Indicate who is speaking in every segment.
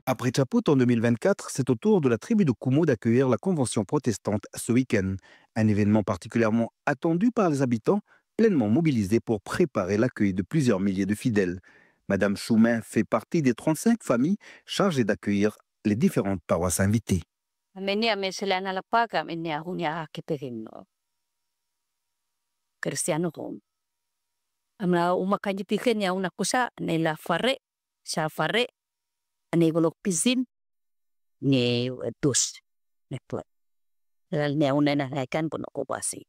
Speaker 1: Après Chaput en 2024, c'est au tour de la tribu de Kumo d'accueillir la convention protestante ce week-end. Un événement particulièrement attendu par les habitants, pleinement mobilisés pour préparer l'accueil de plusieurs milliers de fidèles. Madame Choumain fait partie des 35 familles chargées d'accueillir les différentes paroisses invitées.
Speaker 2: Amenia meselana la paga amenia hunya keperino. Cristiano home. Amna umakanji pikenya una kusa nela fare sa fare ane golok pizin ne dus ne plat. Lal ne una na kan puno ko basi.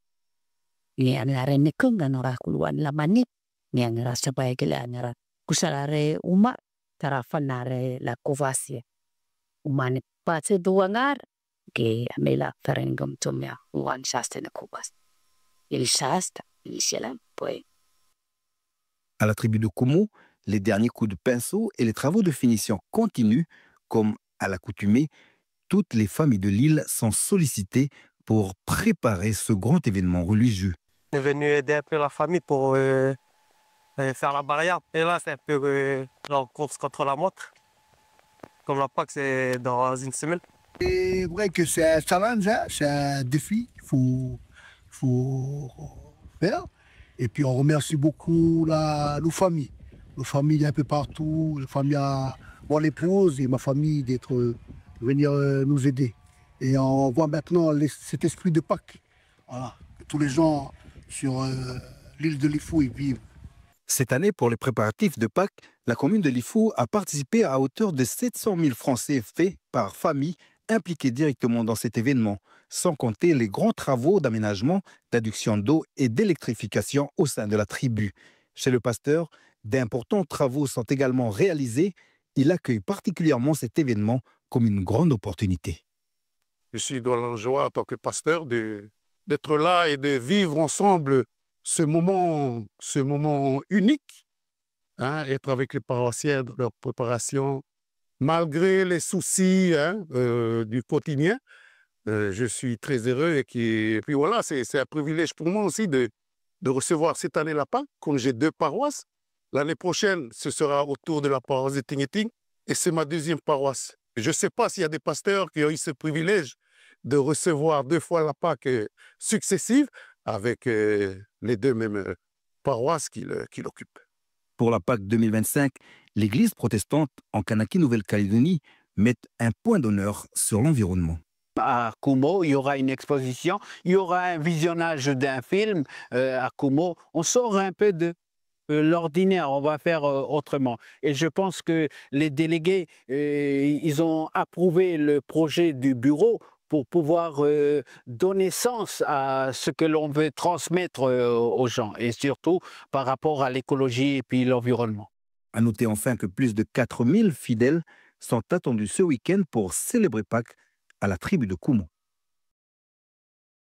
Speaker 2: Ni anare ne kunga nora kuluan la manit ni anara sabay gila anara kusarare uma tarafanare la kovasi. Umane pate duangar que amela ferengum tomia uan shasta na kubas. Il shasta il shelam pues.
Speaker 1: À la tribu de Kumo, les derniers coups de pinceau et les travaux de finition continuent. Comme à l'accoutumée, toutes les familles de l'île sont sollicitées pour préparer ce grand événement religieux.
Speaker 3: On est venu aider un peu la famille pour faire la barrière. Et là, c'est un peu la course contre la montre. Comme la Pâques, c'est dans une semaine.
Speaker 4: C'est vrai que c'est un challenge, hein, c'est un défi qu'il faut faire. Et puis on remercie beaucoup nos familles. Nos familles un peu partout, les familles à mon épouse et ma famille de venir nous aider. Et on voit maintenant cet esprit de Pâques. Voilà, que tous les gens sur l'île de Lifou y vivent.
Speaker 1: Cette année, pour les préparatifs de Pâques, la commune de Lifou a participé à hauteur de 700 000 francs CFP par famille impliquée directement dans cet événement, sans compter les grands travaux d'aménagement, d'adduction d'eau et d'électrification au sein de la tribu. Chez le pasteur, d'importants travaux sont également réalisés. Il accueille particulièrement cet événement comme une grande opportunité.
Speaker 5: Je suis dans la joie en tant que pasteur d'être là et de vivre ensemble ce moment unique, hein, être avec les paroissiens dans leur préparation, malgré les soucis du quotidien. Je suis très heureux et puis voilà, c'est un privilège pour moi aussi de recevoir cette année la Pâques, comme j'ai 2 paroisses. L'année prochaine, ce sera autour de la paroisse de Tingeting et c'est ma 2e paroisse. Je ne sais pas s'il y a des pasteurs qui ont eu ce privilège de recevoir 2 fois la Pâques successive avec les 2 mêmes paroisses qu'il occupe.
Speaker 1: Pour la Pâques 2025, l'Église protestante en Kanaki Nouvelle-Calédonie met un point d'honneur sur l'environnement.
Speaker 6: À Kumo, il y aura une exposition, il y aura un visionnage d'un film à Kumo. On sort un peu de l'ordinaire, on va faire autrement. Et je pense que les délégués, ils ont approuvé le projet du bureau pour pouvoir donner sens à ce que l'on veut transmettre aux gens, et surtout par rapport à l'écologie et puis l'environnement.
Speaker 1: À noter enfin que plus de 4000 fidèles sont attendus ce week-end pour célébrer Pâques à la tribu de Kumo.